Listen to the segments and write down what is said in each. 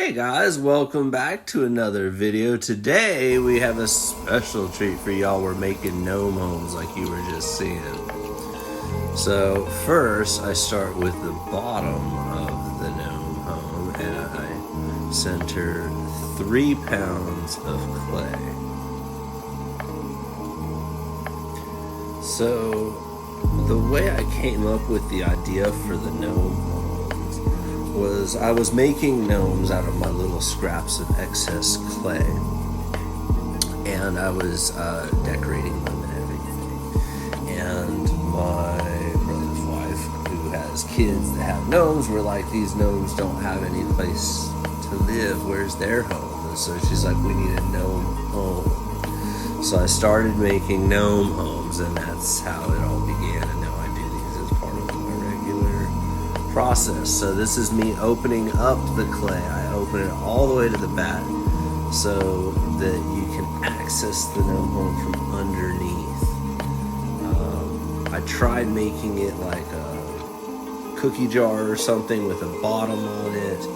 Hey guys, welcome back to another video. Today we have a special treat for y'all. We're making gnome homes like you were just seeing. So first I start with the bottom of the gnome home and I center 3 pounds of clay. So the way I came up with the idea for the gnome homes was I was making gnomes out of my little scraps of excess clay, and I was decorating them and everything. And my brother's wife, who has kids that have gnomes, were like, these gnomes don't have any place to live. Where's their home? And so she's like, we need a gnome home. So I started making gnome homes, and that's how it all began. And now I do these as part of my regular process. So this is me opening up the clay. I open it all the way to the back so that you can access the gnome home from underneath. I tried making it like a cookie jar or something with a bottom on it,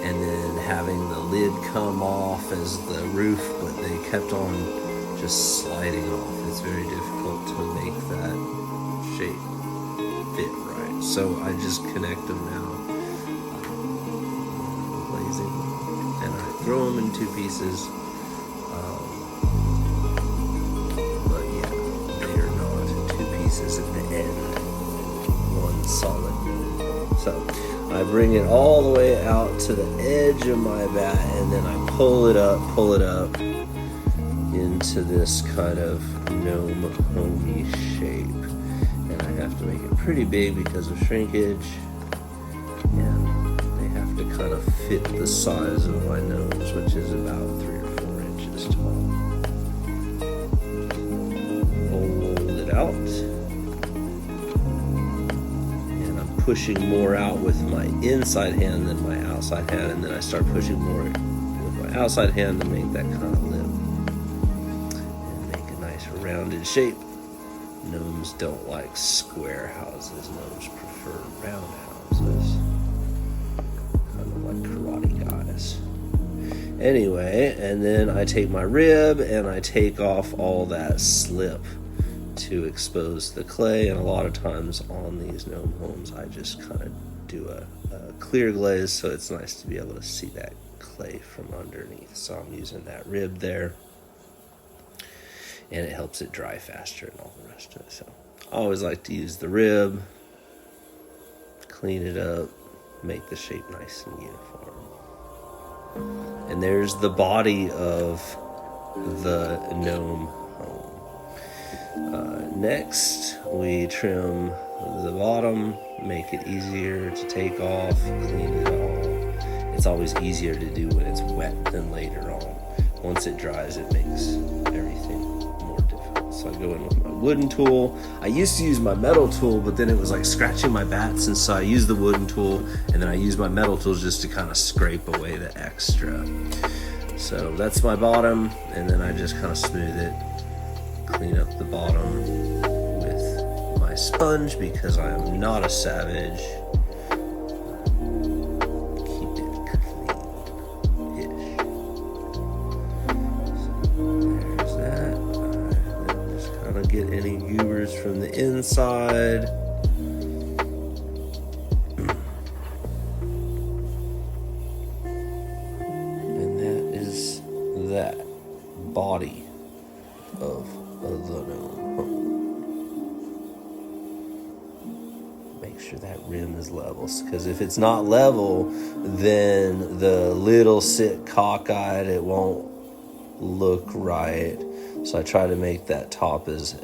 and then having the lid come off as the roof, but they kept on just sliding off. It's very difficult to make that shape fit right. So I just connect them now, glazing, and I throw them in 2 pieces. But yeah, they are not 2 pieces at the end, one solid. So I bring it all the way out to the edge of my bat, and then I pull it up into this kind of gnome homey shape. And I have to make it pretty big because of shrinkage, and they have to kind of fit the size of my gnomes, which is about 3 or 4 inches tall. Fold it out, and I'm pushing more out with my inside hand than my outside hand, and then I start pushing more with my outside hand to make that kind of lip and make a nice rounded shape. Gnomes don't like square houses. Gnomes prefer round houses. Kind of like karate guys. Anyway, and then I take my rib and I take off all that slip to expose the clay. And a lot of times on these gnome homes, I just kind of do a clear glaze, so it's nice to be able to see that clay from underneath. So I'm using that rib there, and it helps it dry faster and all the rest of it. So I always like to use the rib, clean it up, make the shape nice and uniform. And there's the body of the gnome home. Next, we trim the bottom, make it easier to take off, clean it all. It's always easier to do when it's wet than later on. Once it dries, it makes everything more difficult. So I go in with my wooden tool. I used to use my metal tool, but then it was like scratching my bats, and so I use the wooden tool, and then I use my metal tools just to kind of scrape away the extra. So that's my bottom, and then I just kind of smooth it, clean up the bottom with my sponge because I am not a savage. Get any goobers from the inside. And that is that body of the gnome home. Make sure that rim is level, because if it's not level, then the lid will sit cockeyed. It won't look right. So I try to make that top as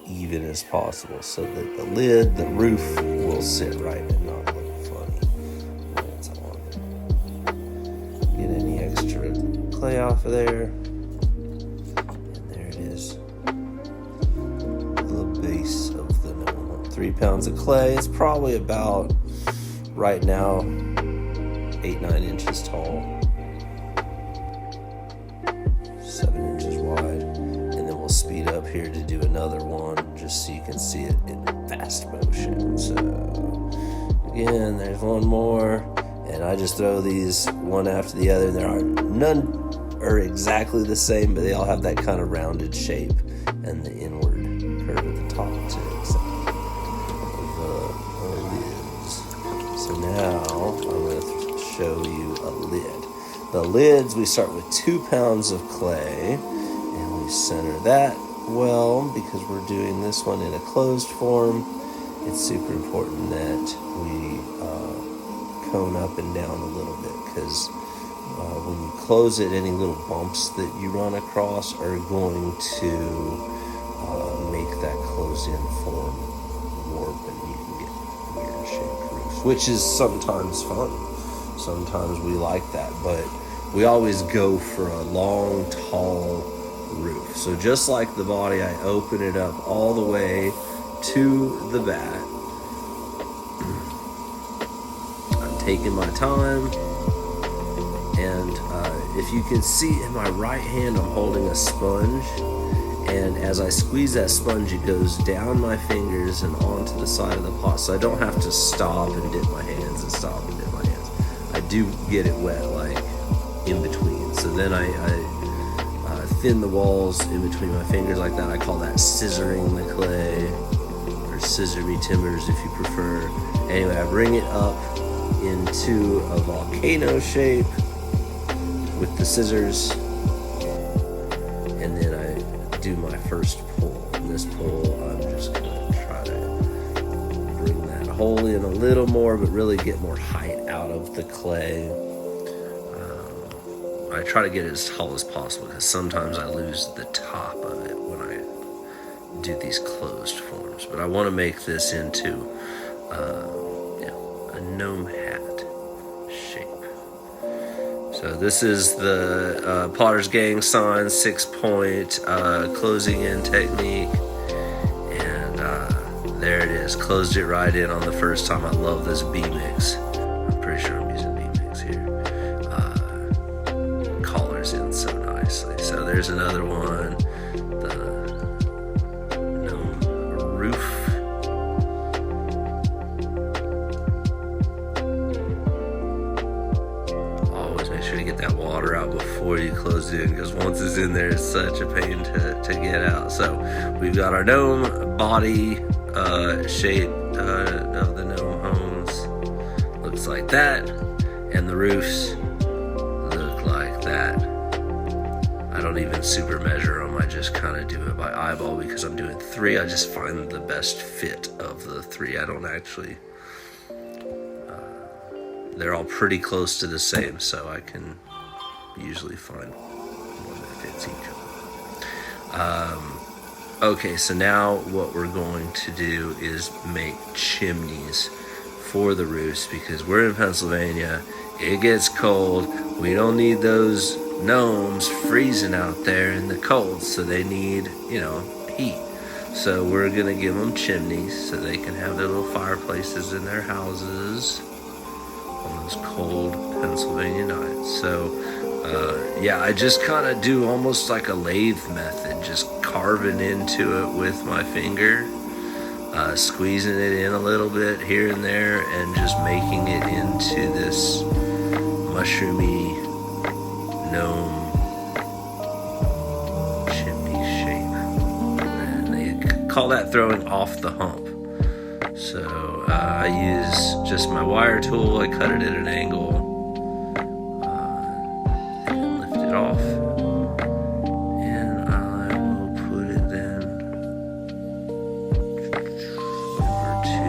even as possible so that the lid, the roof, will sit right and not look funny when it's on. Get any extra clay off of there. And there it is. The base of the gnome. 3 pounds of clay. It's probably about, right now, 8-9 inches tall. 7 inches wide. We'll speed up here to do another one just so you can see it in fast motion. So again, there's one more, And I just throw these one after the other. None are exactly the same, but they all have that kind of rounded shape and the inward curve at the top too, except the lids. So now I'm going to show you a lid. The lids, we start with 2 pounds of clay, and we center that well because we're doing this one in a closed form. It's super important that we cone up and down a little bit, because when you close it, any little bumps that you run across are going to make that closed-in form warp, and you can get weird-shaped roofs, which is sometimes fun. Sometimes we like that, but we always go for a long, tall roof. So just like the body, I open it up all the way to the bat. I'm taking my time, and if you can see in my right hand, I'm holding a sponge, and as I squeeze that sponge, it goes down my fingers and onto the side of the pot, so I don't have to stop and dip my hands and stop and dip my hands. I do get it wet, like in between. So then I thin the walls in between my fingers like that. I call that scissoring the clay, or scissor me timbers if you prefer. Anyway, I bring it up into a volcano shape with the scissors, and then I do my first pull. In this pull, I'm just gonna try to bring that hole in a little more, but really get more height out of the clay. I try to get it as tall as possible, because sometimes I lose the top of it when I do these closed forms. But I want to make this into a gnome hat shape. So this is the Potter's Gang sign 6-point closing in technique, and there it is. Closed it right in on the first time. I love this B-mix. I'm pretty sure I'm using B-mix here. Collars in so nicely. So there's another one. The gnome roof. Always make sure to get that water out before you close it in, because once it's in there, it's such a pain to get out. So we've got our gnome body shape of the Gnome Homes. Looks like that. And the roofs look like that. I don't even super measure them. I just kind of do it by eyeball, because I'm doing 3. I just find the best fit of the 3. I don't actually... they're all pretty close to the same, so I can usually find one that fits each other. Okay, so now what we're going to do is make chimneys for the roofs, because we're in Pennsylvania. It gets cold. We don't need those gnomes freezing out there in the cold, so they need, heat. So we're gonna give them chimneys so they can have their little fireplaces in their houses on those cold Pennsylvania nights. So yeah, I just kind of do almost like a lathe method, just carving into it with my finger, squeezing it in a little bit here and there, and just making it into this mushroomy gnome chimney shape. And they call that throwing off the hump. So I use just my wire tool. I cut it at an angle and lift it off. And I will put it then over to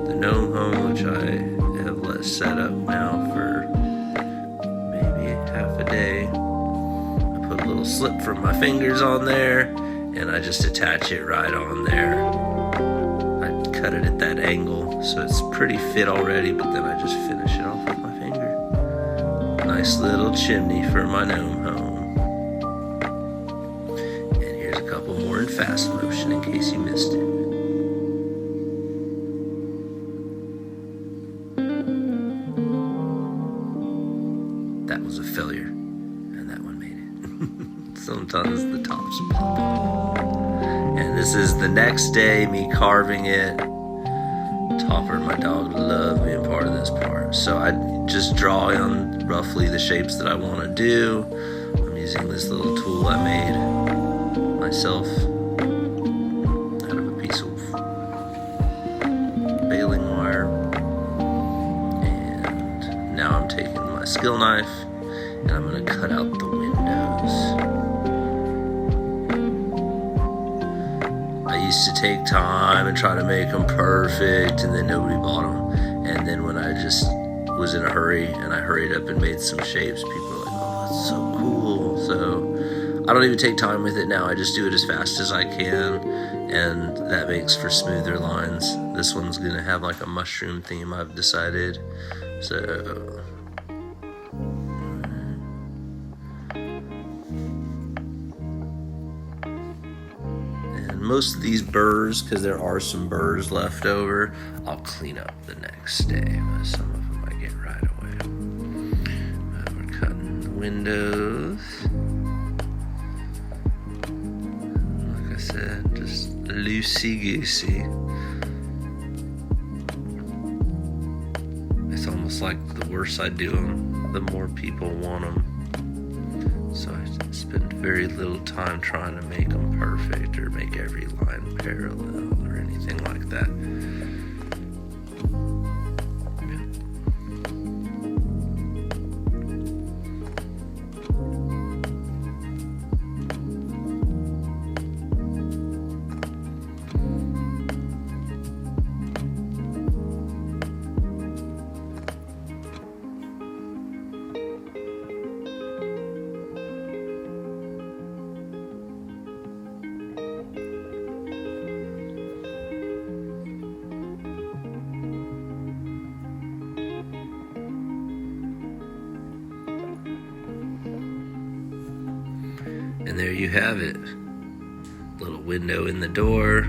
the Gnome Home, which I have let set up now for maybe half a day. I put a little slip from my fingers on there, and I just attach it right on there. Cut it at that angle, so it's pretty fit already, but then I just finish it off with my finger. Nice little chimney for my gnome home. And here's a couple more in fast motion in case you missed it. That was a failure, and that one made it. Sometimes the tops pop off. And this is the next day, me carving it. Topper, my dog, loved being part of this part. So I just draw on roughly the shapes that I want to do. I'm using this little tool I made myself out of a piece of baling wire. And now I'm taking my skill knife and I'm going to cut out the windows. I used to take time and try to make them perfect, and then nobody bought them. And then when I just was in a hurry and I hurried up and made some shapes, people were like, oh, that's so cool. So I don't even take time with it now. I just do it as fast as I can, and that makes for smoother lines. This one's gonna have like a mushroom theme, I've decided. So most of these burrs, because there are some burrs left over, I'll clean up the next day, but some of them I get right away. We're cutting the windows. Like I said, just loosey-goosey. It's almost like the worse I do them, the more people want them. So I spend very little time trying to make them perfect or make every line parallel or anything like that. And there you have it. Little window in the door,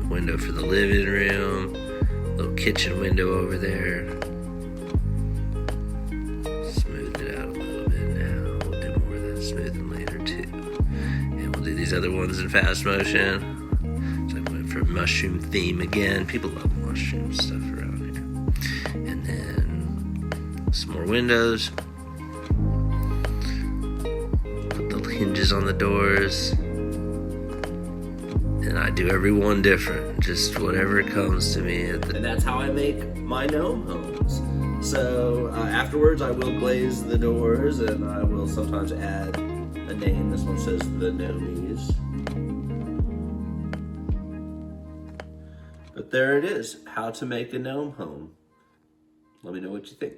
window for the living room, little kitchen window over there. Smooth it out a little bit now. We'll do more of that smoothing later too. And we'll do these other ones in fast motion. So I went for mushroom theme again. People love mushroom stuff around here. And then some more windows. Hinges on the doors, and I do every one different, just whatever comes to me. And that's how I make my gnome homes. So afterwards I will glaze the doors, and I will sometimes add a name. This one says the Gnomies. But there it is, how to make a gnome home. Let me know what you think.